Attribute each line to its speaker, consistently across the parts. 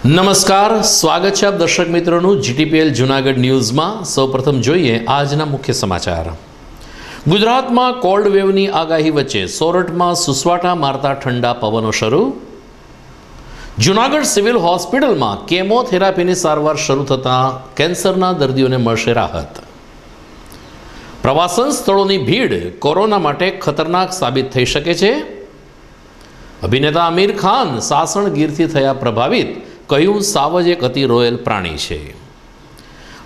Speaker 1: નમસ્કાર, સ્વાગત છે આપ દર્શક મિત્રોનું જીટીપીએલ જૂનાગઢ ન્યૂઝમાં। સૌપ્રથમ જોઈએ આજના મુખ્ય સમાચાર। ગુજરાતમાં કોલ્ડ વેવની આગાહી વચ્ચે સોરઠમાં સુસવાટા મારતા ઠંડા પવનો શરૂ। જૂનાગઢ સિવિલ હોસ્પિટલમાં કેમોથેરાપીની સારવાર શરૂ થતાં કેન્સરના દર્દીઓને મળશે રાહત। પ્રવાસન સ્થળોની ભીડ કોરોના માટે ખતરનાક સાબિત થઈ શકે છે। અભિનેતા આમિર ખાન સાસણગીરથી થયા પ્રભાવિત, કહ્યું સાવજ એક અતિ રોયલ પ્રાણી છે।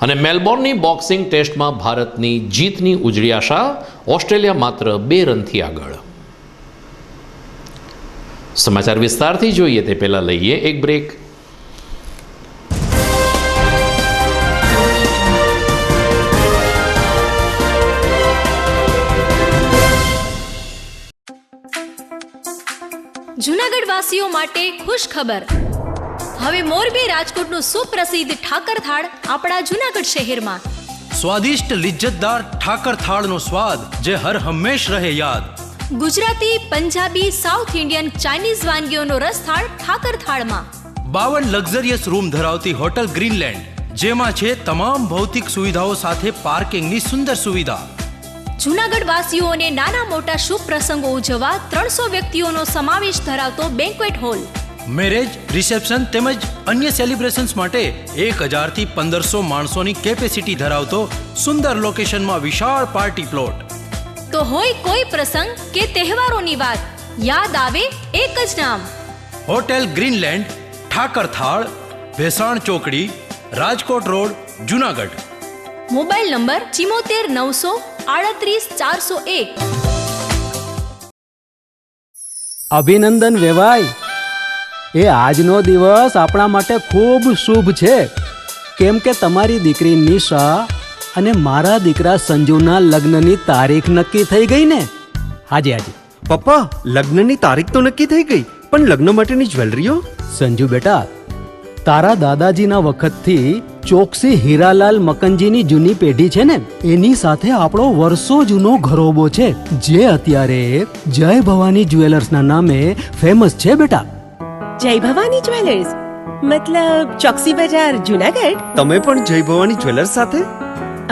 Speaker 1: અને મેલબોર્નની બોક્સિંગ ટેસ્ટમાં ભારતની જીતની ઉજળી આશા, ઓસ્ટ્રેલિયા માત્ર 2 રનથી આગળ। સમાચાર વિસ્તારથી જોઈએ તે પહેલા લઈએ એક બ્રેક।
Speaker 2: જૂનાગઢ વાસીઓ માટે ખુશ ખબર। હવે મોરબી રાજકોટનું સુપ્રસિદ્ધ ઠાકર થાળ આપણા જૂનાગઢ શહેરમાં।
Speaker 3: સ્વાદિષ્ટ લિજ્જતદાર ઠાકર થાળનો સ્વાદ જે હર હંમેશ રહે યાદ।
Speaker 2: Gujarati, Punjabi, south Indian, Chinese વાનગીઓનો રસથાળ ઠાકર થાળમાં।
Speaker 3: 52 લક્ઝરિયસ રૂમ ધરાવતી હોટલ ગ્રીનલેન્ડ, જેમાં છે તમામ ભૌતિક સુવિધાઓ સાથે પાર્કિંગની સુંદર સુવિધા।
Speaker 2: જૂનાગઢ વાસીઓને નાના મોટા શુભ પ્રસંગો ઉજવવા 300 વ્યક્તિઓનો સમાવેશ ધરાવતો બેન્ક્વેટ હોલ।
Speaker 3: મેરેજ, રિસેપ્શન તેમજ અન્ય સેલિબ્રેશન્સ માટે 1000 થી 1500 માણસોની કેપેસિટી ધરાવતો સુંદર લોકેશનમાં વિશાળ પાર્ટી પ્લોટ।
Speaker 2: તો હોય કોઈ પ્રસંગ કે તહેવારોની વાત, યાદ આવે એક જ નામ,
Speaker 3: હોટેલ ગ્રીનલેન્ડ, ઠાકર થાળ, ભેસાણ ચોકડી, Rajkot road, Junagadh.
Speaker 2: Mobile number 74 900 38 401।
Speaker 4: અભિનંદન વેવાઈ, એ આજનો દિવસ આપણા માટે ખૂબ શુભ છે, કેમ કે તમારી દીકરી નિશા અને મારા દીકરા સંજુના લગ્નની તારીખ નક્કી થઈ ગઈ ને। હાજી હાજી
Speaker 5: પપ્પા, લગ્નની તારીખ તો નક્કી થઈ ગઈ, પણ લગ્ન માટેની જ્વેલરીઓ?
Speaker 4: સંજુ બેટા, તારા દાદાજીના વખતથી ચોકસી હીરાલાલ મકનજીની જૂની પેઢી છે ને, એની સાથે આપણો વર્ષો જૂનો ઘરોબો છે, જે અત્યારે જય ભવાની જ્વેલર્સના નામે ફેમસ છે બેટા।
Speaker 6: જય ભવાની જ્વેલર્સ મતલબ ચોકસી બજાર, જૂનાગઢ?
Speaker 5: તમે પણ જય ભવાની જ્વેલર્સ સાથે?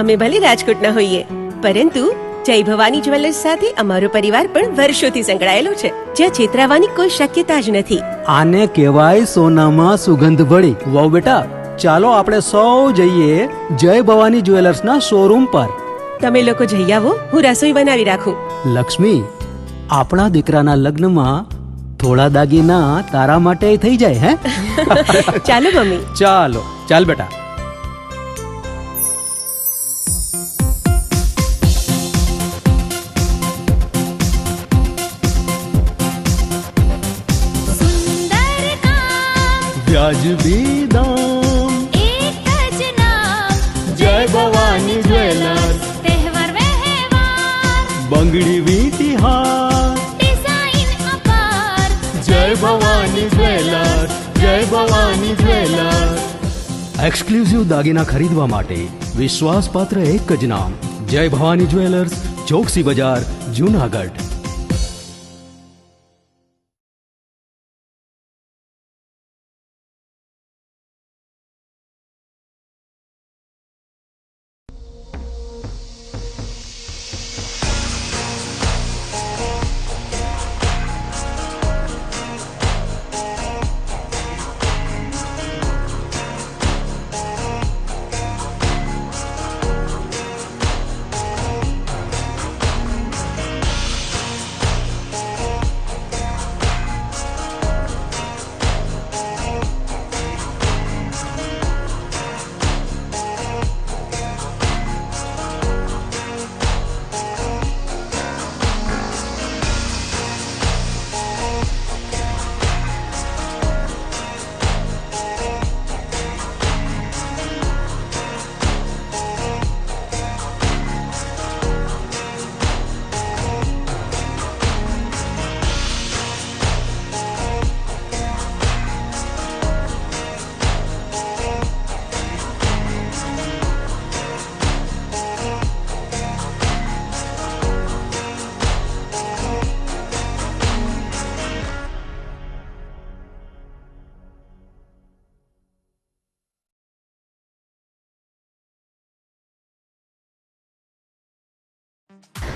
Speaker 6: અમે ભલે રાજકોટના હોઈએ, પરંતુ જય ભવાની જ્વેલર્સ સાથે અમારો પરિવાર પણ વર્ષોથી સંકળાયેલો છે, જ્યાં છેતરાવાની કોઈ શક્યતા જ નથી।
Speaker 4: આને કહેવાય સોનામાં સુગંધ ભળી। વાવ બેટા, ચાલો આપણે સૌ જઈએ જય ભવાની જ્વેલર્સના શોરૂમ પર।
Speaker 6: તમે લોકો જઈ આવો, હું રસોઈ બનાવી રાખું।
Speaker 4: લક્ષ્મી, આપણા દીકરાના લગ્નમાં થોડા દાગીના તારા માટે થઈ જાય હે?
Speaker 6: ચાલો મમ્મી।
Speaker 4: ચાલો ચાલ બેટા। વ્યાજબી દામ,
Speaker 2: એક જ નામ,
Speaker 4: જય ભવાની જ્વેલર્સ।
Speaker 2: તહેવાર વ્યવહાર,
Speaker 4: બંગડી વીંટી હાર,
Speaker 2: ડિઝાઇન અપાર,
Speaker 4: જય ભવાની જ્વેલર્સ, જય ભવાની જ્વેલર્સ। એક્સક્લુઝિવ દાગીના ખરીદવા માટે વિશ્વાસપાત્ર એક જ નામ, જય ભવાની જ્વેલર્સ, ચોકસી બજાર, જૂનાગઢ।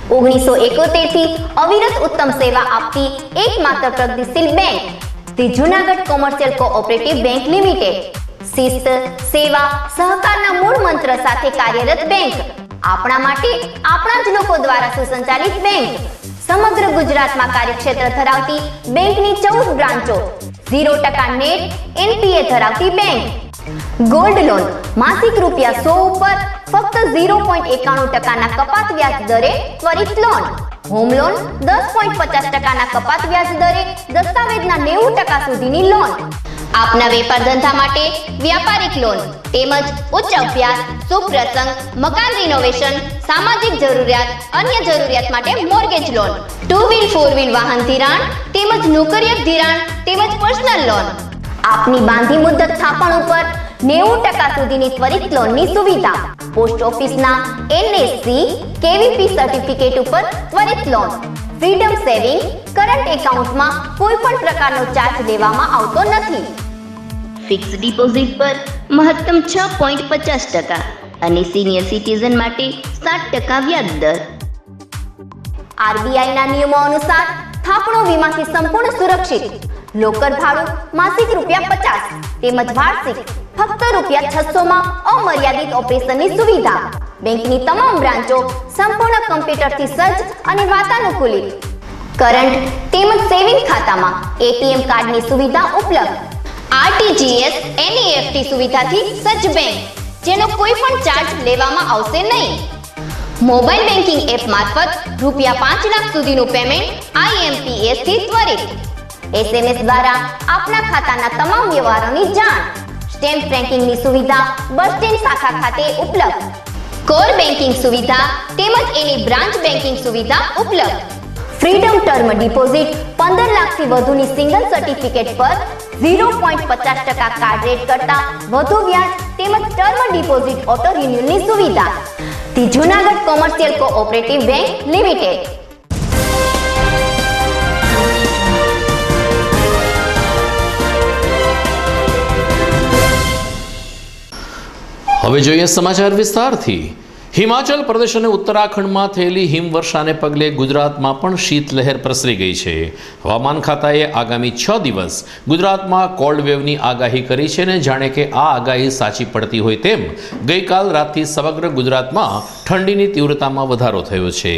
Speaker 7: 1971 થી અવિરત ઉત્તમ સેવા આપતી એકમાત્ર પ્રગતિશીલ bank the Junagadh commercial cooperative bank limited. શિસ્ત, સેવા, સહકારના મૂળ મંત્ર સાથે કાર્યરત બેંક. આપણા માટે આપણા જ લોકો દ્વારા સુસંચાલિત બેંક. સમગ્ર ગુજરાતમાં કાર્યક્ષેત્ર ધરાવતી બેંકની 14 બ્રાન્ચો. 0% નેટ NPA ધરાવતી બેંક. ગોલ્ડ લોન માસિક રૂપિયા 100 ઉપર ફક્ત 0.91% કપાત વ્યાજ દરે ત્વરિત લોન. હોમ લોન 10.50% કપાત વ્યાજ દરે દસ્તાવેજના 90% સુધીની લોન. આપના વેપાર ધંધા માટે વ્યાપારિક લોન તેમજ ઉચ્ચ અભ્યાસ, સુપ્રસંગ, મકાન રિનોવેશન, સામાજિક જરૂરિયાત, અન્ય જરૂરિયાત માટે મોર્ગેજ લોન, 2 વ્હીલ 4 વ્હીલ વાહન ધિરાણ તેમજ નોકરિયાત ધિરાણ તેમજ પર્સનલ લોન. આપની બાંધી મુદ્દત થાપણ ઉપર 90% સુધીની ત્વરિત લોનની સુવિધા. પોસ્ટ ઓફિસના NSC KVP સર્ટિફિકેટ ઉપર ત્વરિત લોન. ફ્રીડમ સેવિંગ કરંટ એકાઉન્ટમાં કોઈ પણ પ્રકારનો ચાર્જ લેવામાં આવતો નથી. ફિક્સ ડિપોઝિટ પર મહત્તમ 6.50% અને સિનિયર સિટીઝન માટે 7% વ્યાજ દર. RBI ના નિયમો અનુસાર થાપણો વીમાથી સંપૂર્ણ સુરક્ષિત. લોકર ભાડું માસિક ₹50 તેમજ વાર્ષિક ફક્ત ₹600 માં અમર્યાદિત ઓપરેશનની સુવિધા. બેંકની તમામ બ્રાન્ચો સંપૂર્ણ કમ્પ્યુટરથી સજ્જ અને વાતાનુકૂલિત. કરંટ તેમજ સેવિંગ ખાતામાં ATM કાર્ડની સુવિધા ઉપલબ્ધ. RTGS NEFT સુવિધાથી સજ્જ બેંક, જેનો કોઈ પણ ચાર્જ લેવામાં આવશે નહીં. મોબાઈલ બેન્કિંગ એપ મારફત ₹5 લાખ સુધીનું પેમેન્ટ IMPS થી ત્વરિત. SMS દ્વારા આપના ખાતાના તમામ વ્યવહારોની જાણ. સ્ટેમ્પ ફ્રેન્કિંગની સુવિધા બસ સ્ટેન્ડ શાખા ખાતે ઉપલબ્ધ. કોર બેન્કિંગ સુવિધા તેમજ એની બ્રાન્ચ બેન્કિંગ સુવિધા ઉપલબ્ધ. ફ્રીડમ ટર્મ ડિપોઝિટ 15 લાખથી વધુની સિંગલ સર્ટિફિકેટ પર 0.50% કાર્ડ રેટ કરતા વધુ વ્યાજ તેમજ ટર્મ ડિપોઝિટ ઓટો રિન્યુઅલની સુવિધા. The Junagadh commercial cooperative bank limited.
Speaker 1: હવે જોઈએ સમાચાર વિસ્તારથી. હિમાચલ પ્રદેશ અને ઉત્તરાખંડમાં થયેલી હિમવર્ષાને પગલે ગુજરાતમાં પણ શીતલહેર પ્રસરી ગઈ છે. હવામાન ખાતાએ આગામી 6 દિવસ ગુજરાતમાં કોલ્ડ વેવની આગાહી કરી છે અને જાણે કે આ આગાહી સાચી પડતી હોય તેમ ગઈકાલ રાતથી સમગ્ર ગુજરાતમાં ઠંડીની તીવ્રતામાં વધારો થયો છે.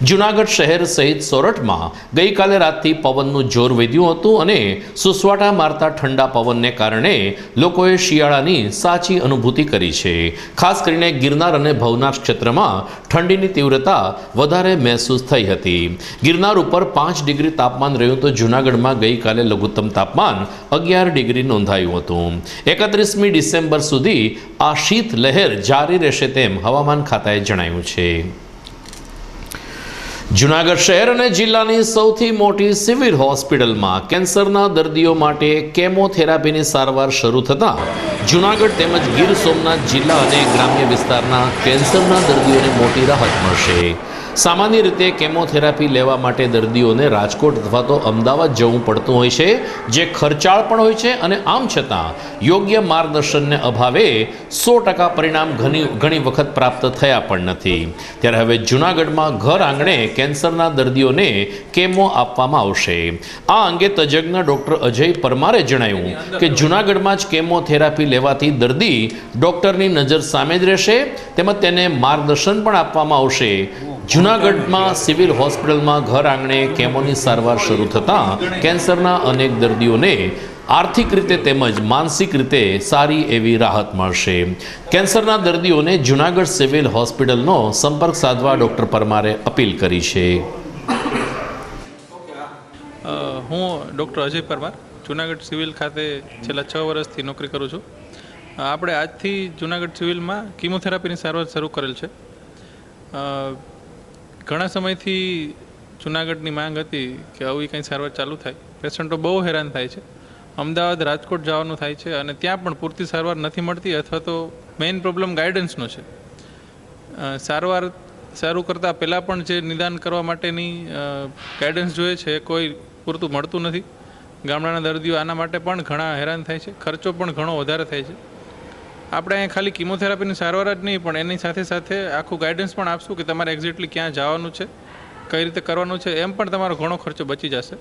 Speaker 1: જૂનાગઢ શહેર સહિત સોરઠમાં ગઈકાલે રાતથી પવનનું જોર વધ્યું હતું અને સુસવાટા મારતા ઠંડા પવનને કારણે લોકોએ શિયાળાની સાચી અનુભૂતિ કરી છે. ખાસ કરીને ગિરનાર અને ભવનાથ ક્ષેત્રમાં ઠંડીની તીવ્રતા વધારે મહેસૂસ થઈ હતી. ગિરનાર ઉપર 5 ડિગ્રી તાપમાન રહ્યું તો જૂનાગઢમાં ગઈકાલે લઘુત્તમ તાપમાન 11 ડિગ્રી નોંધાયું હતું. 31મી ડિસેમ્બર સુધી આ શીત લહેર જારી રહેશે તેમ હવામાન ખાતાએ જણાવ્યું છે. જૂનાગઢ શહેર અને જિલ્લાની સૌથી મોટી સિવિલ હોસ્પિટલમાં કેન્સરના દર્દીઓ માટે કેમોથેરાપીની સારવાર શરૂ થતાં જૂનાગઢ તેમજ ગીર સોમનાથ જિલ્લા અને ગ્રામ્ય વિસ્તારના કેન્સરના દર્દીઓને મોટી રાહત મળશે. સામાન્ય રીતે કેમોથેરાપી લેવા માટે દર્દીઓને રાજકોટ અથવા તો અમદાવાદ જવું પડતું હોય છે, જે ખર્ચાળ પણ હોય છે અને આમ છતાં યોગ્ય માર્ગદર્શનને અભાવે 100% પરિણામ ઘણી વખત પ્રાપ્ત થયા પણ નથી. ત્યારે હવે જૂનાગઢમાં ઘર આંગણે કેન્સરના દર્દીઓને કેમો આપવામાં આવશે. આ અંગે તજજ્ઞ ડૉક્ટર અજય પરમારે જણાવ્યું કે જૂનાગઢમાં જ કેમોથેરાપી લેવાથી દર્દી ડૉક્ટરની નજર સામે જ રહેશે તેમજ તેને માર્ગદર્શન પણ આપવામાં આવશે. જૂનાગઢમાં સિવિલ હોસ્પિટલમાં ઘર આંગણે કેમોની સારવાર શરૂ થતાં કેન્સરના અનેક દર્દીઓને આર્થિક રીતે તેમજ માનસિક રીતે સારી એવી રાહત મળશે. કેન્સરના દર્દીઓને જૂનાગઢ સિવિલ હોસ્પિટલનો સંપર્ક સાધવા ડૉક્ટર પરમારે અપીલ કરી છે.
Speaker 8: હું ડૉક્ટર અજય પરમાર જૂનાગઢ સિવિલ ખાતે છેલ્લા 6 વર્ષથી નોકરી કરું છું. આપણે આજથી જૂનાગઢ સિવિલમાં કીમોથેરાપીની સારવાર શરૂ કરેલ છે. ઘણા સમયથી જૂનાગઢની માંગ હતી કે આવી કંઈ સારવાર ચાલુ થાય. પેશન્ટો બહુ હેરાન થાય છે. અમદાવાદ, રાજકોટ જવાનું થાય છે અને ત્યાં પણ પૂરતી સારવાર નથી મળતી અથવા તો મેઇન પ્રોબ્લેમ ગાઈડન્સનો છે. સારવાર શરૂ કરતાં પહેલાં પણ જે નિદાન કરવા માટેની ગાઈડન્સ જોઈએ છે એ કોઈ પૂરતું મળતું નથી. ગામડાના દર્દીઓ આના માટે પણ ઘણા હેરાન થાય છે. ખર્ચો પણ ઘણો વધારે થાય છે. આપણે અહીંયા ખાલી કીમોથેરાપીની સારવાર જ નહીં પણ એની સાથે સાથે આખું ગાઈડન્સ પણ આપશું કે તમારે એક્ઝેક્ટલી ક્યાં જવાનું છે, કઈ રીતે કરવાનું છે એમ પણ તમારો ઘણો ખર્ચો બચી જશે.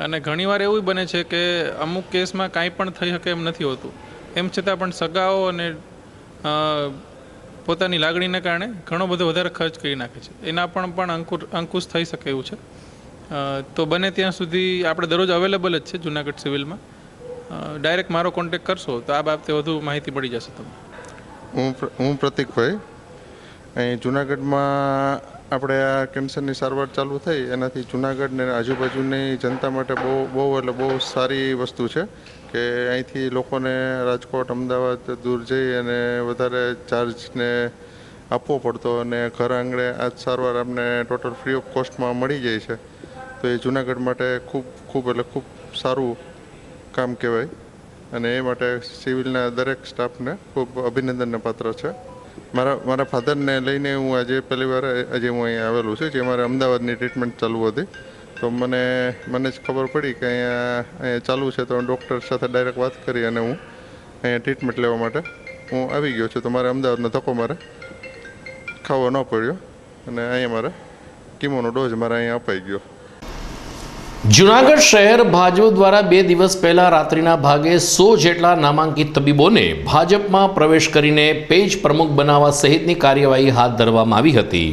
Speaker 8: અને ઘણીવાર એવું બને છે કે અમુક કેસમાં કાંઈ પણ થઈ શકે એમ નથી હોતું, એમ છતાં પણ સગાઓ અને પોતાની લાગણીને કારણે ઘણો બધો વધારે ખર્ચ કરી નાખે છે. એના પણ અંકુશ થઈ શકે એવું છે. તો બને ત્યાં સુધી આપણે દરરોજ અવેલેબલ જ છે જુનાગઢ સિવિલમાં. ડાયરેક્ટ મારો કોન્ટેક્ટ કરશો તો આ બાબતે વધુ માહિતી મળી જશે તમને.
Speaker 9: હું પ્રતિકભાઈ, અહીં જુનાગઢમાં આપણે આ કેન્સરની સારવાર ચાલુ થઈ એનાથી જુનાગઢ ને આજુબાજુની જનતા માટે બહુ સારી વસ્તુ છે કે અહીંથી લોકોને રાજકોટ, અમદાવાદ દૂર જઈ અને વધારે ચાર્જને આપવો પડતો અને ઘર આંગણે આ સારવાર આપણે ટોટલ ફ્રી ઓફ કોસ્ટમાં મળી જાય છે. તો એ જુનાગઢ માટે ખૂબ સારું કામ કહેવાય અને એ માટે સિવિલના દરેક સ્ટાફને ખૂબ અભિનંદનને પાત્ર છે. મારા ફાધરને લઈને હું આજે પહેલી વાર આજે હું અહીંયા આવેલું છું, જે મારે અમદાવાદની ટ્રીટમેન્ટ ચાલુ હતી. તો મને જ ખબર પડી કે અહીંયા ચાલુ છે, તો ડૉક્ટર સાથે ડાયરેક્ટ વાત કરી અને હું અહીંયા ટ્રીટમેન્ટ લેવા માટે હું આવી ગયો છું. તો મારે અમદાવાદનો ધક્કો મારે ખાવો ન પડ્યો અને અહીંયા મારે કીમોનો ડોઝ મારે અહીંયા અપાઈ ગયો.
Speaker 1: જુનાગઢ શહેર ભાજપ દ્વારા 2 દિવસ પહેલા રાત્રિના ભાગે 100 જેટલા નામાંકિત તબીબોને ભાજપમાં પ્રવેશ કરીને પેજ પ્રમુખ બનાવવા સહિતની કાર્યવાહી હાથ ધરવામાં આવી હતી.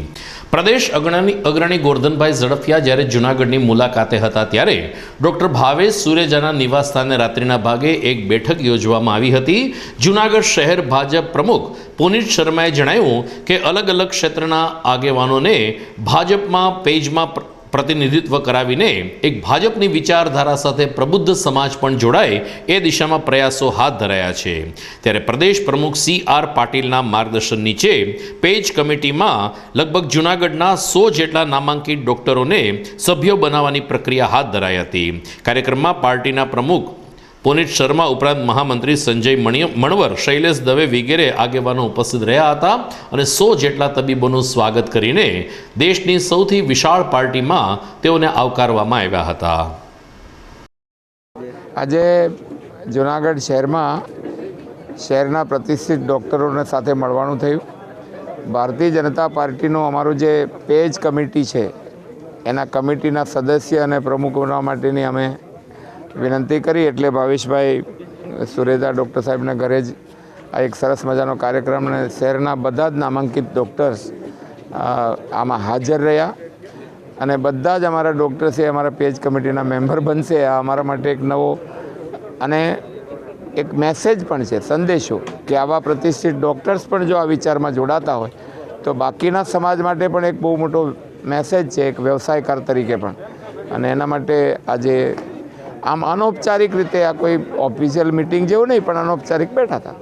Speaker 1: પ્રદેશ અગ્રણી ગોરધનભાઈ ઝડફિયા જ્યારે જુનાગઢની મુલાકાતે હતા ત્યારે ડોક્ટર ભાવેશ સુરેજાના નિવાસસ્થાને રાત્રિના ભાગે એક બેઠક યોજવામાં આવી હતી. જુનાગઢ શહેર ભાજપ પ્રમુખ પુનિત શર્માએ જણાવ્યું કે અલગ અલગ ક્ષેત્રના આગેવાનોને ભાજપમાં પેજમાં પ્રતિનિધિત્વ કરાવીને એક ભાજપની વિચારધારા સાથે પ્રબુદ્ધ સમાજ પણ જોડાય એ દિશામાં પ્રયાસો હાથ ધરાયા છે. ત્યારે પ્રદેશ પ્રમુખ CR પાટીલના માર્ગદર્શન નીચે પેજ કમિટીમાં લગભગ જૂનાગઢના 100 જેટલા નામાંકિત ડોક્ટરોને સભ્યો બનાવવાની પ્રક્રિયા હાથ ધરાઈ હતી. કાર્યક્રમમાં પાર્ટીના પ્રમુખ પુનિત શર્મા ઉપરાંત મહામંત્રી સંજય મણવર, શૈલેષ દવે વગેરે આગેવાનો ઉપસ્થિત રહ્યા હતા અને 100 જેટલા તબીબોનું સ્વાગત કરીને દેશની સૌથી વિશાળ પાર્ટીમાં તેઓને આવકારવામાં આવ્યા હતા.
Speaker 10: આજે જૂનાગઢ શહેરના પ્રતિષ્ઠિત ડૉક્ટરોને સાથે મળવાનું થયું. ભારતીય જનતા પાર્ટીનું અમારું જે પેજ કમિટી છે એના કમિટીના સદસ્ય અને પ્રમુખ બનવા માટેની અમે વિનંતી કરી, એટલે ભાવેશભાઈ સુરેજા ડૉક્ટર સાહેબના ઘરે જ આ એક સરસ મજાનો કાર્યક્રમ અને શહેરના બધા જ નામાંકિત ડૉક્ટર્સ આમાં હાજર રહ્યા અને બધા જ અમારા ડૉક્ટર્સે અમારા પેજ કમિટીના મેમ્બર બનશે. આ અમારા માટે એક નવો અને એક મેસેજ પણ છે, સંદેશો કે આવા પ્રતિષ્ઠિત ડૉક્ટર્સ પણ જો આ વિચારમાં જોડાતા હોય તો બાકીના સમાજ માટે પણ એક બહુ મોટો મેસેજ છે, એક વ્યવસાયકાર તરીકે પણ. અને એના માટે આજે આમ અનૌપચારિક રીતે આ કોઈ ઓફિશિયલ મિટિંગ જેવું નહીં પણ અનૌપચારિક બેઠા હતા.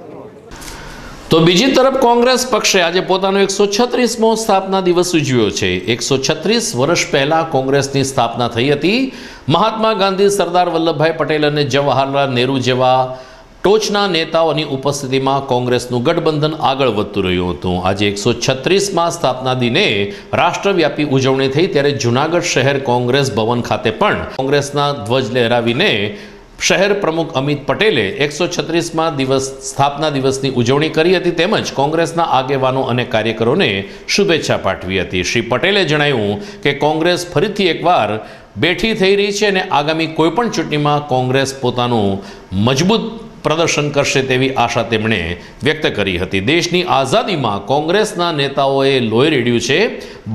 Speaker 1: તો બીજી તરફ કોંગ્રેસ પક્ષે આજે પોતાનો 136મો સ્થાપના દિવસ ઉજવ્યો છે. 136 વર્ષ પહેલા કોંગ્રેસની સ્થાપના થઈ હતી. મહાત્મા ગાંધી, સરદાર વલ્લભભાઈ પટેલ અને જવાહરલાલ નહેરુ જેવા ટોચના નેતાઓની ઉપસ્થિતિમાં કોંગ્રેસનું ગઠબંધન આગળ વધતું રહ્યું હતું. આજે 136મા સ્થાપના દિને રાષ્ટ્રવ્યાપી ઉજવણી થઈ ત્યારે જૂનાગઢ શહેર કોંગ્રેસ ભવન ખાતે પણ કોંગ્રેસના ધ્વજ લહેરાવીને શહેર પ્રમુખ અમિત પટેલે 136મા સ્થાપના દિવસની ઉજવણી કરી હતી. તેમજ કોંગ્રેસના આગેવાનો અને કાર્યકરોને શુભેચ્છા પાઠવી હતી. શ્રી પટેલે જણાવ્યું કે કોંગ્રેસ ફરીથી એકવાર બેઠી થઈ રહી છે અને આગામી કોઈપણ ચૂંટણીમાં કોંગ્રેસ પોતાનું મજબૂત પ્રદર્શન કરશે તેવી આશા તેમણે વ્યક્ત કરી હતી. દેશની આઝાદીમાં કોંગ્રેસના નેતાઓએ લોહી રેડ્યું છે,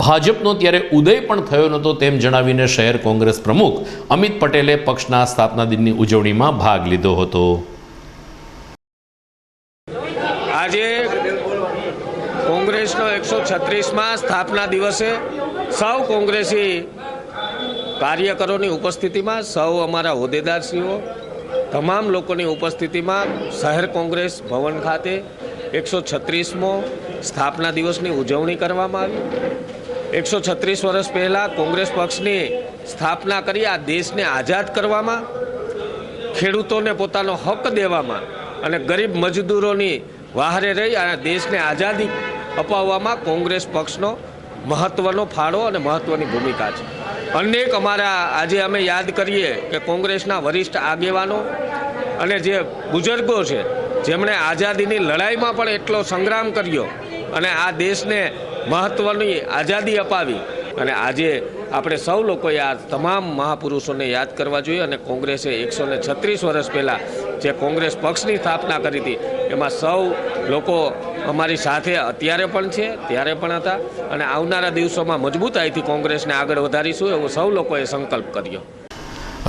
Speaker 1: ભાજપનો ત્યારે ઉદય પણ થયો નહોતો તેમ જણાવીને શહેર કોંગ્રેસ પ્રમુખ અમિત પટેલે પક્ષના સ્થાપના દિનની ઉજવણીમાં ભાગ લીધો હતો.
Speaker 11: આજે કોંગ્રેસનો 136મા સ્થાપના દિવસે સૌ કોંગ્રેસી કાર્યકરોની ઉપસ્થિતિમાં, સૌ અમારા હોદ્દેદારશ્રીઓ, તમામ લોકોની ઉપસ્થિતિમાં શહેર કોંગ્રેસ ભવન ખાતે 136મો સ્થાપના દિવસની ઉજવણી કરવામાં આવી. 136 વર્ષ પહેલાં કોંગ્રેસ પક્ષની સ્થાપના કરી આ દેશને આઝાદ કરવામાં, ખેડૂતોને પોતાનો હક દેવામાં અને ગરીબ મજદૂરોની વહારે રહી અને દેશને આઝાદી અપાવવામાં કોંગ્રેસ પક્ષનો મહત્ત્વનો ફાળો અને મહત્ત્વની ભૂમિકા છે. અનેક અમારા આજે અમે યાદ કરીએ કે કોંગ્રેસના વરિષ્ઠ આગેવાનો અને જે બુઝુર્ગો છે જેમણે આઝાદીની લડાઈમાં પણ એટલો સંગ્રામ કર્યો અને આ દેશને મહત્ત્વની આઝાદી અપાવી, અને આજે આપણે સૌ લોકોએ આ તમામ મહાપુરુષોને યાદ કરવા જોઈએ અને કોંગ્રેસે 136 વર્ષ પહેલાં જે કોંગ્રેસ પક્ષની સ્થાપના કરી હતી એમાં સૌ લોકો અમારી સાથે અત્યારે પણ છે, ત્યારે પણ હતા અને આવનારા દિવસોમાં મજબૂતાઈથી કોંગ્રેસને આગળ વધારીશું એવો સૌ લોકોએ સંકલ્પ કર્યો.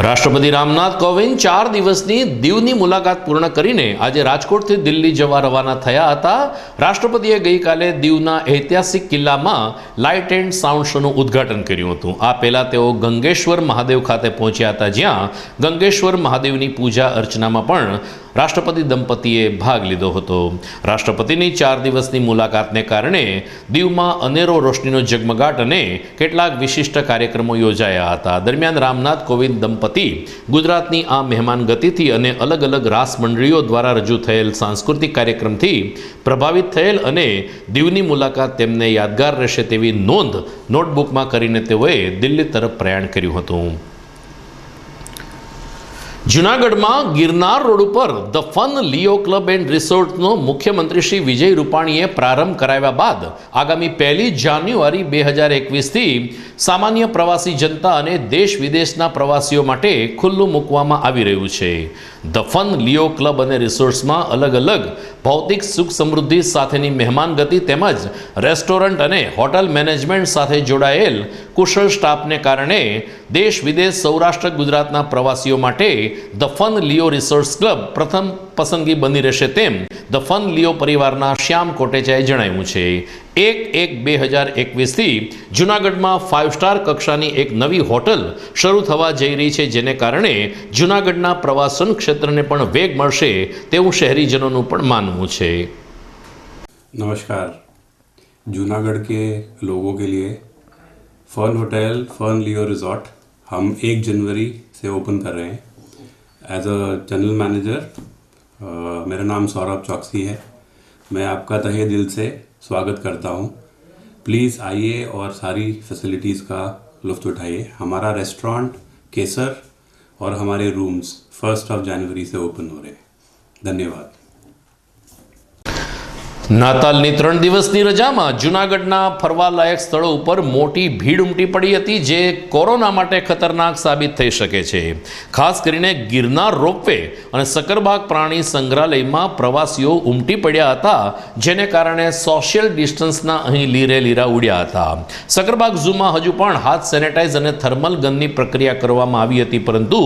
Speaker 1: રાષ્ટ્રપતિ રામનાથ કોવિંદ 4 દિવસની દીવની મુલાકાત પૂર્ણ કરીને આજે રાજકોટથી દિલ્હી જવા રવાના થયા હતા. રાષ્ટ્રપતિએ ગઈકાલે દીવના ઐતિહાસિક કિલ્લામાં લાઇટ એન્ડ સાઉન્ડ શોનું ઉદ્ઘાટન કર્યું હતું. આ પહેલાં તેઓ ગંગેશ્વર મહાદેવ ખાતે પહોંચ્યા હતા, જ્યાં ગંગેશ્વર મહાદેવની પૂજા અર્ચનામાં પણ રાષ્ટ્રપતિ દંપતીએ ભાગ લીધો હતો. રાષ્ટ્રપતિની 4 દિવસની મુલાકાતને કારણે દીવમાં અનેરો રોશનીનો ઝગમગાટ અને કેટલાક વિશિષ્ટ કાર્યક્રમો યોજાયા હતા. દરમિયાન રામનાથ કોવિંદ દંપતી ગુજરાતની આ મહેમાન ગતિથી અને અલગ અલગ રાસ મંડળીઓ દ્વારા રજૂ થયેલ સાંસ્કૃતિક કાર્યક્રમથી પ્રભાવિત થયેલ અને દીવની મુલાકાત તેમને યાદગાર રહેશે તેવી નોંધ નોટબુકમાં કરીને તેઓએ દિલ્હી તરફ પ્રયાણ કર્યું હતું. જૂનાગઢમાં ગિરનાર રોડ ઉપર the fun Leo club and રિસોર્ટનો મુખ્યમંત્રી શ્રી વિજય રૂપાણીએ પ્રારંભ કરાવ્યા બાદ આગામી 1 જાન્યુઆરી 2021થી સામાન્ય પ્રવાસી જનતા અને દેશ વિદેશના પ્રવાસીઓ માટે ખુલ્લું મૂકવામાં આવી રહ્યું છે. ધ ફન લિયો ક્લબ અને રિસોર્ટ્સમાં અલગ અલગ ભૌતિક સુખ સમૃદ્ધિ સાથેની મહેમાન ગતિ તેમજ રેસ્ટોરન્ટ અને હોટલ મેનેજમેન્ટ સાથે જોડાયેલ કુશળ સ્ટાફને કારણે દેશ વિદેશ સૌરાષ્ટ્ર ગુજરાતના પ્રવાસીઓ માટે the fun Leo resorts club પ્રથમ પસંદગી બની રહેશે તેમ ધ ફન લિયો પરિવારના શ્યામ કોટેચાએ જણાવ્યું છે. 1/1/2021થી જૂનાગઢમાં 5 સ્ટાર કક્ષાની એક નવી હોટલ શરૂ થવા જઈ રહી છે, જેને કારણે જૂનાગઢના પ્રવાસન ક્ષેત્રને પણ વેગ મળશે તેવું શહેરીજનોનું પણ માનવું છે.
Speaker 12: नमस्कार. जूनागढ़ के लोगों के लिए फन होटल फन लियो रिजॉर्ट हम 1 जनवरी से ओपन कर रहे हैं. एज अ जनरल मैनेजर मेरा नाम सौरभ चौकसी है. मैं आपका तहे दिल से स्वागत करता हूँ. प्लीज़ आइए और सारी फैसिलिटीज़ का लुत्फ़ उठाइए. हमारा रेस्टोरेंट केसर और हमारे रूम्स 1 जनवरी से ओपन हो रहे हैं. धन्यवाद.
Speaker 1: નાતાલની 3 દિવસની રજામાં જૂનાગઢના ફરવાલાયક સ્થળો ઉપર મોટી ભીડ ઉમટી પડી હતી, જે કોરોના માટે ખતરનાક સાબિત થઈ શકે છે. ખાસ કરીને ગિરનાર રોપવે અને સકરબાગ પ્રાણી સંગ્રહાલયમાં પ્રવાસીઓ ઉમટી પડ્યા હતા, જેને કારણે સોશિયલ ડિસ્ટન્સના અહીં લીરે લીરા ઉડ્યા હતા. સકરબાગ ઝૂમાં હજુ પણ હાથ સેનેટાઇઝ અને થર્મલ ગનની પ્રક્રિયા કરવામાં આવી હતી, પરંતુ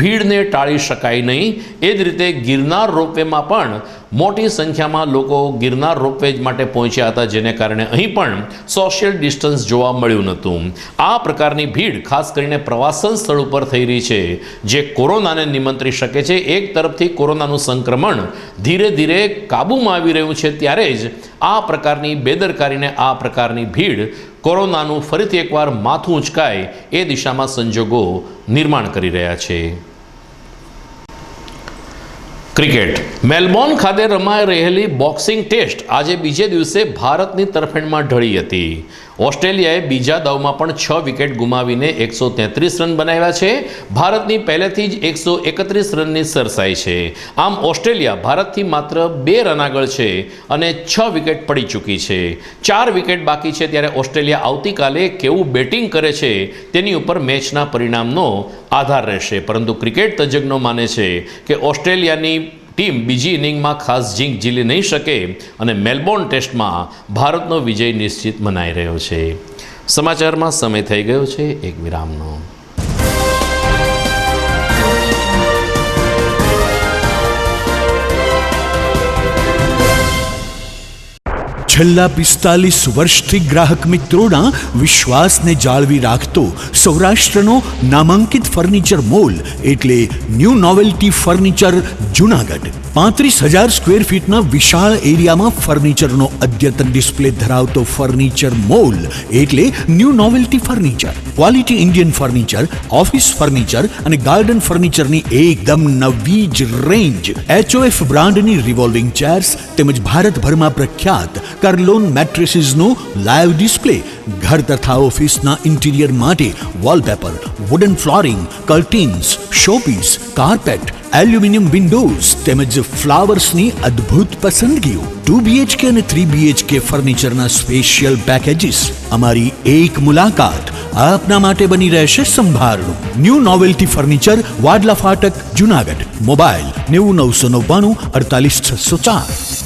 Speaker 1: ભીડને ટાળી શકાય નહીં. એ જ રીતે ગિરનાર રોપવેમાં પણ મોટી સંખ્યામાં લોકો ગિરનાર રોપવે માટે પહોંચ્યા હતા, જેને કારણે અહીં પણ સોશિયલ ડિસ્ટન્સ જોવા મળ્યું નહોતું. આ પ્રકારની ભીડ ખાસ કરીને પ્રવાસન સ્થળ ઉપર થઈ રહી છે, જે કોરોનાને નિમંત્રી શકે છે. એક તરફથી કોરોનાનું સંક્રમણ ધીરે ધીરે કાબૂમાં આવી રહ્યું છે, ત્યારે જ આ પ્રકારની બેદરકારીને આ પ્રકારની ભીડ કોરોનાનું ફરીથી એકવાર માથું ઉંચકાય એ દિશામાં સંજોગો નિર્માણ કરી રહ્યા છે. ક્રિકેટ. મેલબોર્ન ખાતે રમાઈ રહેલી બોક્સિંગ ટેસ્ટ આજે બીજે દિવસે ભારતની તરફેણમાં ઢળી હતી. ઓસ્ટ્રેલિયાએ બીજા દાવમાં પણ 6 વિકેટ ગુમાવીને 133 રન બનાવ્યા છે. ભારતની પહેલેથી જ 131 રનની સરસાઈ છે. આમ ઓસ્ટ્રેલિયા ભારતથી માત્ર 2 રન આગળ છે અને 6 વિકેટ પડી ચૂકી છે. 4 વિકેટ બાકી છે, ત્યારે ઓસ્ટ્રેલિયા આવતીકાલે કેવું બેટિંગ કરે છે તેની ઉપર મેચના પરિણામનો આધાર રહેશે. પરંતુ ક્રિકેટ તજજ્ઞો માને છે કે ઓસ્ટ્રેલિયાની ટીમ બીજી ઇનિંગમાં ખાસ જીંક ઝીલી નહીં શકે અને મેલબોર્ન ટેસ્ટમાં ભારતનો વિજય નિશ્ચિત મનાઈ રહ્યો છે. સમાચારમાં સમય થઈ ગયો છે એક વિરામનો.
Speaker 13: છેલ્લા 45 વર્ષથી ગ્રાહક મિત્રોના વિશ્વાસને જાળવી રાખતો સૌરાષ્ટ્રનો નામાંકિત ફર્નિચર મોલ એટલે new novelty furniture Junagadh. 35,000 square ફીટના વિશાળ એરિયામાં ફર્નિચરનો અદ્યતન ડિસ્પ્લે ધરાવતો ફર્નિચર મોલ એટલે new novelty furniture. Quality Indian furniture, office furniture અને ગાર્ડન ફર્નિચરની એકદમ નવી જ રેન્જ. HOF બ્રાન્ડની રિવોલ્વિંગ ચેર્સ તેમજ ભારતભરમાં પ્રખ્યાત કર્લોન મેટ્રેસીસનો લાઈવ ડિસ્પ્લે. ઘર તથા ઓફિસના ઇન્ટિરિયર માટે wallpaper, wooden flooring, curtains, showpiece, carpet, aluminium Windows તેમજ ફ્લાવર્સની અદ્ભુત પસંદગીઓ 2 BHK અને 3 BHK ફર્નિચરના સ્પેશિયલ પેકેજીસ. અમારી એક મુલાકાત આપના માટે બની રહેશે સંભારણું. ન્યૂ નોવેલ્ટી ફર્નિચર, વાડલા ફાટક, જુનાગઢ. મોબાઈલ 90999 48604.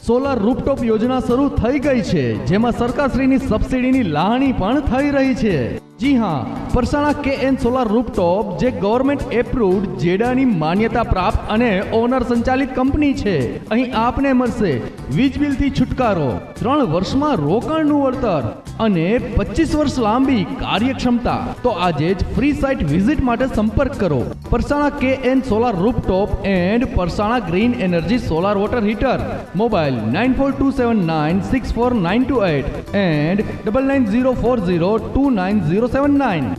Speaker 14: સોલાર રૂફટોપ યોજના શરૂ થઈ ગઈ છે, જેમાં સરકારશ્રીની સબસિડીની લાગણી પણ થઈ રહી છે. જી હા, પરસાણા KN સોલાર રૂફટોપ જે ગવર્મેન્ટ એપ્રુવડ જેડાની માન્યતા પ્રાપ્ત અને ઓનર સંચાલિત કંપની છે. અહીં આપને મળશે વીજ બિલથી છુટકારો, 3 વર્ષમાં રોકાણનું વળતર અને 25 વર્ષ લાંબી કાર્યક્ષમતા. તો આજે જ ફ્રી સાઇટ વિઝિટ માટે સંપર્ક કરો. Parsana KN solar rooftop and Parsana green energy solar water heater. Mobile 9427964928 and 9904029079.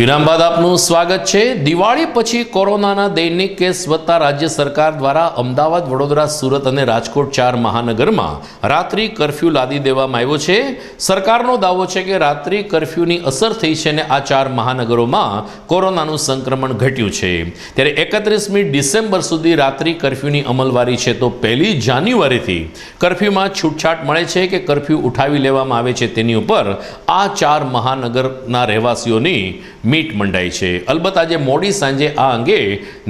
Speaker 1: વિરામ બાદ આપનું સ્વાગત છે. દિવાળી પછી કોરોનાના દૈનિક કેસ વધતા રાજ્ય સરકાર દ્વારા અમદાવાદ, વડોદરા, સુરત અને રાજકોટ 4 મહાનગરમાં રાત્રિ કર્ફ્યુ લાદી દેવામાં આવ્યો છે. સરકારનો દાવો છે કે રાત્રિ કર્ફ્યુની અસર થઈ છે અને આ 4 મહાનગરોમાં કોરોનાનું સંક્રમણ ઘટ્યું છે. ત્યારે 31મી ડિસેમ્બર સુધી રાત્રિ કર્ફ્યુની અમલવારી છે. તો 1લી જાન્યુઆરીથી કર્ફ્યુમાં છૂટછાટ મળે છે કે કર્ફ્યુ ઉઠાવી લેવામાં આવે છે, તેની ઉપર આ 4 મહાનગરના રહેવાસીઓની મીટ મંડાઈ છે. અલબત્ત આજે મોડી સાંજે આ અંગે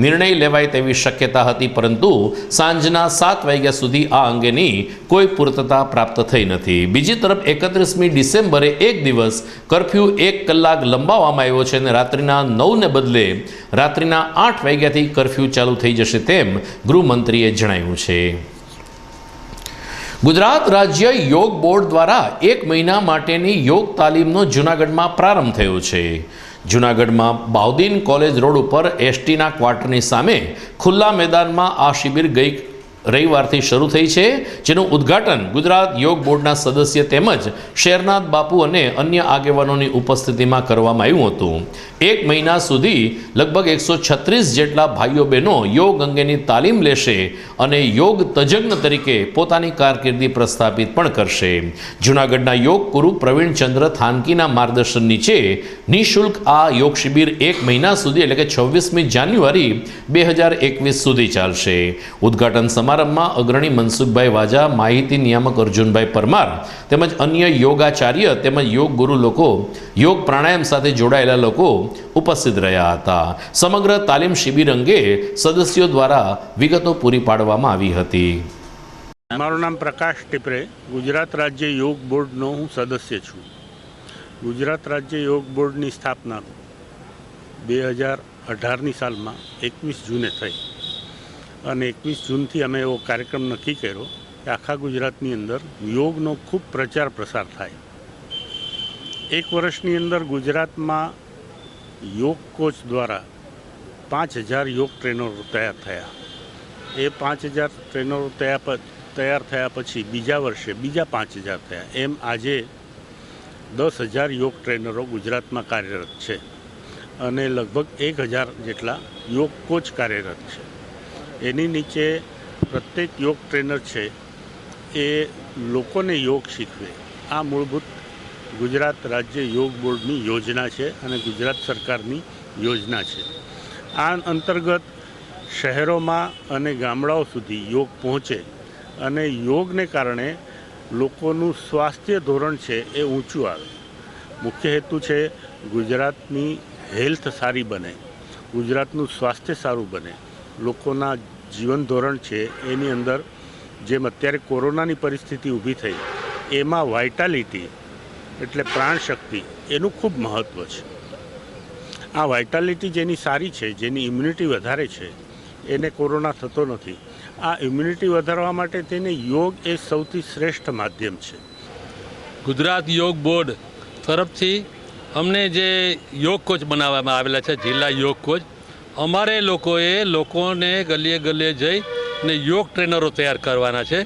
Speaker 1: નિર્ણય લેવાય તેવી શક્યતા હતી, પરંતુ સાંજના 7 વાગ્યા સુધી આ અંગેની કોઈ પૂર્તતા પ્રાપ્ત થઈ નથી. બીજી તરફ 31મી ડિસેમ્બરે એક દિવસ કર્ફ્યુ 1 કલાક લંબાવવામાં આવ્યો છે અને રાત્રિના 9ને બદલે રાત્રિના 8 વાગ્યાથી કર્ફ્યુ ચાલુ થઈ જશે તેમ ગૃહમંત્રીએ જણાવ્યું છે. ગુજરાત રાજ્ય યોગ બોર્ડ દ્વારા 1 મહિના માટેની યોગ તાલીમનો જૂનાગઢમાં પ્રારંભ થયો છે. જૂનાગઢમાં બાઉદીન કોલેજ રોડ ઉપર એસટીના ક્વાર્ટરની સામે ખુલ્લા મેદાનમાં આ શિબિર ગઈ રવિવારથી શરૂ થઈ છે, જેનું ઉદ્ઘાટન ગુજરાત યોગ બોર્ડના સદસ્ય તેમજ શેરનાથ બાપુ અને અન્ય આગેવાનોની ઉપસ્થિતિમાં કરવામાં આવ્યું હતું. 1 મહિના સુધી લગભગ 136 જેટલા ભાઈઓ બહેનો યોગ અંગેની તાલીમ લેશે અને યોગ તજજ્ઞ તરીકે પોતાની કારકિર્દી પ્રસ્થાપિત પણ કરશે. જૂનાગઢના યોગ ગુરુ પ્રવીણચંદ્ર થાનકીના માર્ગદર્શન નીચે નિઃશુલ્ક આ યોગ શિબિર 1 મહિના સુધી એટલે કે 26મી જાન્યુઆરી 2021 સુધી ચાલશે. ઉદ્ઘાટન સમારંભમાં અગ્રણી મનસુખભાઈ વાજા, માહિતી નિયામક અર્જુનભાઈ પરમાર તેમજ અન્ય યોગાચાર્ય તેમજ યોગ ગુરુ લોકો, યોગ પ્રાણાયામ સાથે જોડાયેલા લોકો ઉપસ્થિત રહ્યા હતા. સમગ્ર તાલીમ શિબિર અંગે સદસ્યો દ્વારા વિગતો પૂરી પાડવામાં આવી હતી.
Speaker 15: મારું નામ પ્રકાશ ટીપરે, ગુજરાત રાજ્ય યોગ બોર્ડનો હું સદસ્ય છું. ગુજરાત રાજ્ય યોગ બોર્ડની સ્થાપના 2018ની સાલમાં 21 જૂને થઈ અને 21 જૂનથી અમે એવો કાર્યક્રમ નક્કી કર્યો કે આખા ગુજરાતની અંદર યોગનો ખૂબ પ્રચાર પ્રસાર થાય. 1 વર્ષની અંદર ગુજરાતમાં યોગ કોચ દ્વારા 5000 યોગ ટ્રેનરો તૈયાર થયા. એ 5000 ટ્રેનરો તૈયાર થયા પછી બીજા વર્ષે બીજા 5000 થયા. એમ આજે 10,000 યોગ ટ્રેનરો ગુજરાતમાં કાર્યરત છે અને લગભગ 1000 જેટલા યોગ કોચ કાર્યરત છે. એની નીચે પ્રત્યેક યોગ ટ્રેનર છે એ લોકોને યોગ શીખવે. આ મૂળભૂત ગુજરાત રાજ્ય યોગ બોર્ડની યોજના છે અને ગુજરાત સરકારની યોજના છે. આ અંતર્ગત શહેરોમાં અને ગામડાઓ સુધી યોગ પહોંચે અને યોગને કારણે લોકોનું સ્વાસ્થ્ય ધોરણ છે એ ઊંચું આવે. મુખ્ય હેતુ છે ગુજરાતની હેલ્થ સારી બને, ગુજરાતનું સ્વાસ્થ્ય સારું બને, લોકોના જીવન ધોરણ છે એની અંદર જેમ અત્યારે કોરોનાની પરિસ્થિતિ ઊભી થઈ એમાં વાઇટાલિટી એટલે પ્રાણશક્તિ એનું ખૂબ મહત્ત્વ છે. આ વાઇટાલિટી જેની સારી છે, જેની ઇમ્યુનિટી વધારે છે, એને કોરોના થતો નથી. આ ઇમ્યુનિટી વધારવા માટે તેને યોગ એ સૌથી શ્રેષ્ઠ માધ્યમ છે.
Speaker 16: ગુજરાત યોગ બોર્ડ તરફથી અમને જે યોગ કોચ બનાવવામાં આવેલા છે, જિલ્લા યોગ કોચ, અમારે લોકોને ગલીએ ગલીએ જઈ ને યોગ ટ્રેનરો તૈયાર કરવાના છે.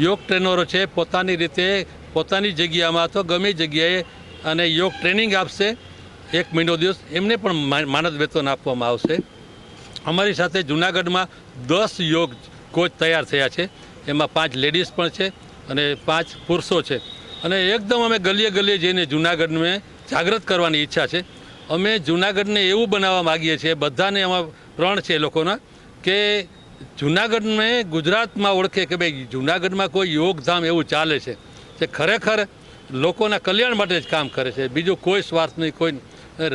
Speaker 16: યોગ ટ્રેનરો છે પોતાની રીતે પોતાની જગ્યામાં તો ગમે જગ્યાએ અને યોગ ટ્રેનિંગ આપશે. 1 મહિનો દિવસ એમને પણ માનદ વેતન આપવામાં આવશે. અમારી સાથે જૂનાગઢમાં 10 યોગ કોચ તૈયાર થયા છે. એમાં 5 લેડીઝ પણ છે અને 5 પુરુષો છે. અને એકદમ અમે ગલીએ ગલીએ જઈને જૂનાગઢને જાગૃત કરવાની ઈચ્છા છે. અમે જૂનાગઢને એવું બનાવવા માગીએ છીએ, બધાને એમાં પ્રણ છે એ લોકોના, કે જૂનાગઢને ગુજરાતમાં ઓળખે કે ભાઈ જૂનાગઢમાં કોઈ યોગધામ એવું ચાલે છે જે ખરેખર લોકોના કલ્યાણ માટે જ કામ કરે છે. બીજું કોઈ સ્વાર્થ નહીં, કોઈ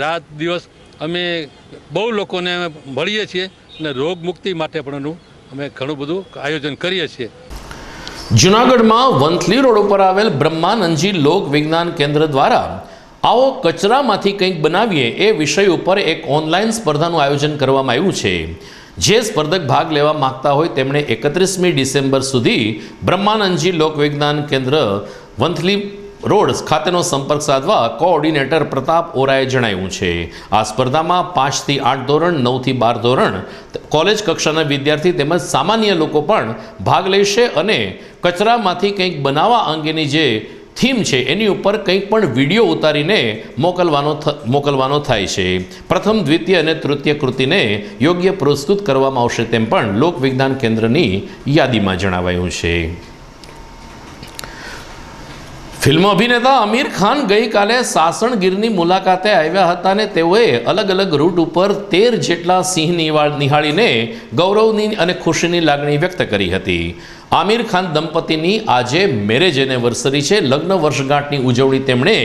Speaker 16: રાત દિવસ અમે બહુ લોકોને મળીએ છીએ અને રોગ મુક્તિ માટે પણ અમે ઘણું બધું આયોજન કરીએ છીએ.
Speaker 1: જૂનાગઢમાં વંથલી રોડ ઉપર આવેલ બ્રહ્માનંદજી લોક વિજ્ઞાન કેન્દ્ર દ્વારા આવો કચરામાંથી કંઈક બનાવીએ એ વિષય ઉપર એક ઓનલાઈન સ્પર્ધાનું આયોજન કરવામાં આવ્યું છે. જે સ્પર્ધક ભાગ લેવા માંગતા હોય તેમણે 31મી ડિસેમ્બર સુધી બ્રહ્માનંદજી લોક વિજ્ઞાન કેન્દ્ર વંથલી રોડ ખાતેનો સંપર્ક સાધવા કોઓર્ડિનેટર પ્રતાપ ઓરાએ જણાવ્યું છે. આ સ્પર્ધામાં 5 થી 8 ધોરણ, 9 થી 12 ધોરણ, કોલેજ કક્ષાના વિદ્યાર્થી તેમજ સામાન્ય લોકો પણ ભાગ લેશે અને કચરામાંથી કંઈક બનાવવા અંગેની જે થીમ છે એની ઉપર કંઈક પણ વિડીયો ઉતારીને મોકલવાનો થાય છે. પ્રથમ, દ્વિતીય અને તૃતીય કૃતિને યોગ્ય પ્રસ્તુત કરવામાં આવશે તેમ પણ લોક વિજ્ઞાન કેન્દ્રની યાદીમાં જણાવાયું છે. ફિલ્મ અભિનેતા આમિર ખાન ગઈકાલે સાસણગીરની મુલાકાતે આવ્યા હતા અને તેઓએ અલગ અલગ રૂટ ઉપર 13 જેટલા સિંહ નિહાળીને ગૌરવની અને ખુશીની લાગણી વ્યક્ત કરી હતી. આમિર ખાન દંપતીની આજે મેરેજ એનિવર્સરી છે. લગ્ન વર્ષગાંઠની ઉજવણી તેમણે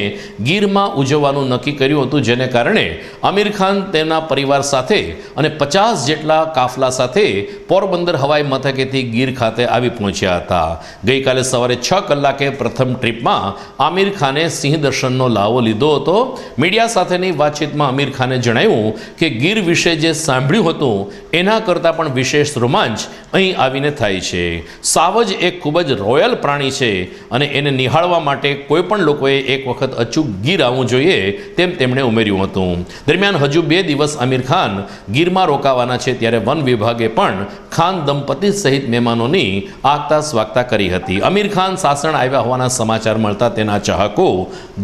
Speaker 1: ગીરમાં ઉજવવાનું નક્કી કર્યું હતું, જેને કારણે આમિર ખાન તેના પરિવાર સાથે અને 50 જેટલા કાફલા સાથે પોરબંદર હવાઈ મથકેથી ગીર ખાતે આવી પહોંચ્યા હતા. ગઈકાલે સવારે 6 કલાકે પ્રથમ ટ્રીપમાં આમિર ખાને સિંહ દર્શનનો લાવો લીધો હતો. મીડિયા સાથેની વાતચીતમાં આમિર ખાને જણાવ્યું કે ગીર વિશે જે સાંભળ્યું હતું એના કરતાં પણ વિશેષ રોમાંચ અહીં આવીને થાય છે. સાવ જ એક ખૂબ જ રોયલ પ્રાણી છે અને એને નિહાળવા માટે કોઈ પણ લોકોએ એક વખત અચૂક ગીર આવવું જોઈએ તેમ તેમણે ઉમેર્યું હતું. દરમિયાન હજુ 2 દિવસ આમિર ખાન ગીરમાં રોકાવાના છે ત્યારે વન વિભાગે પણ ખાન દંપતી સહિત મહેમાનોની આગતા સ્વાગતા કરી હતી. આમિર ખાન સાસણ આવ્યા હોવાના સમાચાર મળતા તેના ચાહકો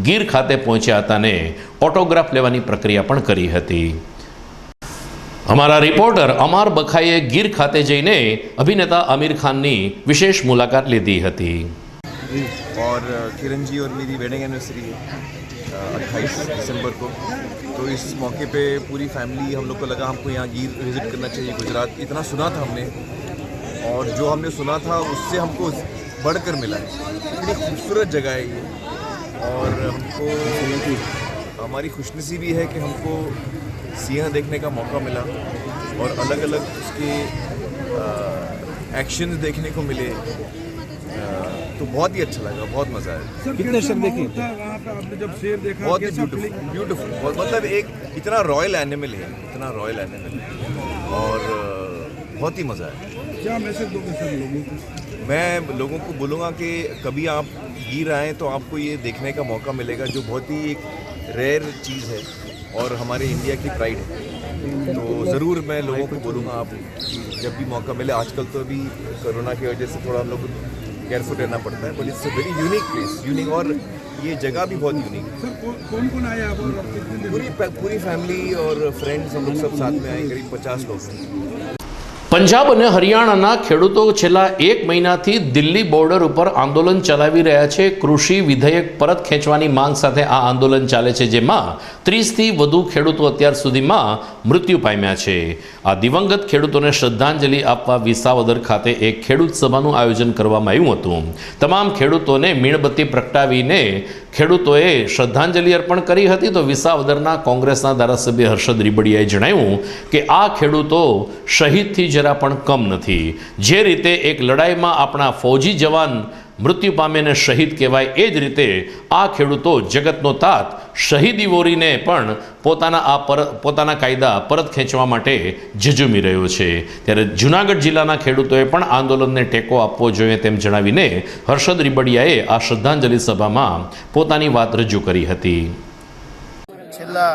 Speaker 1: ગીર ખાતે પહોંચ્યા હતા અને ઓટોગ્રાફ લેવાની પ્રક્રિયા પણ કરી હતી. हमारा रिपोर्टर अमार बखाए गिर खाते जईने अभिनेता आमिर खान ની विशेष मुलाकात લીધી હતી.
Speaker 17: और किरण जी और मेरी वेडिंग एनिवर्सरी है 28 दिसंबर को, तो इस मौके पे पूरी फैमिली हम लोग को लगा हमको यहाँ गिर विजिट करना चाहिए. गुजरात इतना सुना था हमने और जो हमने सुना था उससे हमको बढ़कर मिला है. इतनी खूबसूरत जगह है ये और हमको हमारी खुशनसीबी है कि हमको सिंह देखने का मौका मिला और अलग अलग उसके एक्शन देखने को मिले, तो बहुत ही अच्छा लगा, बहुत मज़ा आया.
Speaker 18: कितने शेर देखे वहाँ पे आपने जब शेर देखा?
Speaker 17: बहुत ही ब्यूटीफुल मतलब एक इतना रॉयल एनिमल है, इतना रॉयल एनिमल और बहुत ही मज़ा आया.
Speaker 18: क्या मैसेज दोगे सर लोगों को?
Speaker 17: मैं लोगों को बोलूँगा कि कभी आप गिर आएँ तो आपको ये देखने का मौका मिलेगा जो बहुत ही एक रेयर चीज़ है और हमारे इंडिया की प्राइड है. तो ज़रूर मैं लोगों को बोलूँगा आप जब भी मौका मिले. आजकल तो अभी कोरोना की वजह से थोड़ा हम लोग केयरफुल रहना पड़ता है, but it's a very unique place, unique और ये जगह भी बहुत यूनिक है.
Speaker 18: सर कौन कौन आए आप?
Speaker 17: पूरी फैमिली और फ्रेंड्स हम लोग सब साथ में आए, करीब 50 लोग हैं.
Speaker 1: પંજાબ અને હરિયાણાના ખેડૂતો છેલ્લા 1 મહિનાથી દિલ્હી બોર્ડર ઉપર આંદોલન ચલાવી રહ્યા છે. કૃષિ વિધેયક પરત ખેંચવાની માંગ સાથે આ આંદોલન ચાલે છે, જેમાં 30થી વધુ ખેડૂતો અત્યાર સુધીમાં મૃત્યુ પામ્યા છે. આ દિવંગત ખેડૂતોને શ્રદ્ધાંજલિ આપવા વિસાવદર ખાતે એક ખેડૂત સભાનું આયોજન કરવામાં આવ્યું હતું. તમામ ખેડૂતોને મીણબત્તી પ્રગટાવીને ખેડૂતોએ શ્રદ્ધાંજલિ અર્પણ કરી હતી. તો વિસાવદરના કોંગ્રેસના ધારાસભ્ય હર્ષદ રીબડિયાએ જણાવ્યું કે આ ખેડૂતો શહીદથી જરા પણ કમ નથી. જે રીતે એક લડાઈમાં આપણા ફૌજી જવાન મૃત્યુ પામેને શહીદ કહેવાય, એ જ રીતે આ ખેડૂતો જગતનો તાત શહીદી વોરીને પણ પોતાના કાયદા પરત ખેંચવા માટે ઝઝૂમી રહ્યો છે. ત્યારે જૂનાગઢ જિલ્લાના ખેડૂતોએ પણ આંદોલનને ટેકો આપવો જોઈએ તેમ જણાવીને હર્ષદ રીબડિયાએ આ શ્રદ્ધાંજલિ સભામાં પોતાની વાત રજૂ કરી હતી.
Speaker 19: છેલ્લા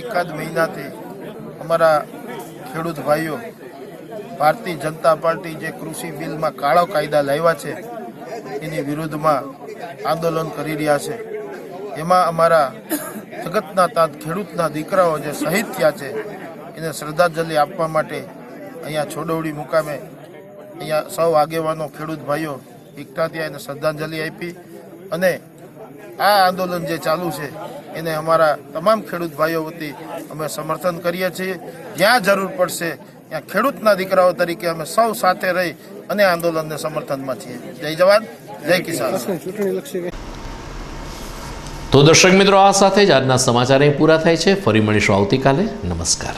Speaker 19: એકાદ મહિનાથી અમારા ખેડૂત ભાઈઓ ભારતીય જનતા પાર્ટી જે કૃષિ બિલમાં કાળો કાયદા લાવ્યા છે એની વિરુદ્ધમાં આંદોલન કરી રહ્યા છે. એમાં અમારા જગતના તાત ખેડૂતના દીકરાઓ જે શહીદ થયા છે એને શ્રદ્ધાંજલિ આપવા માટે અહીંયા છોડવડી મુકામે અહીંયા સૌ આગેવાનો ખેડૂત ભાઈઓ એકઠા થયા, એને શ્રદ્ધાંજલિ આપી અને આ આંદોલન જે ચાલુ છે એને અમારા તમામ ખેડૂત ભાઈઓ વતી અમે સમર્થન કરીએ છીએ. જ્યાં જરૂર પડશે ત્યાં ખેડૂતના દીકરાઓ તરીકે અમે સૌ સાથે રહી અને આંદોલનને સમર્થનમાં છીએ. જય જવાન, જય કિસાન.
Speaker 1: તો દર્શક મિત્રો, આ સાથે જ આજના સમાચાર અહીં પૂરા થાય છે. ફરી મળીશું આવતીકાલે. નમસ્કાર.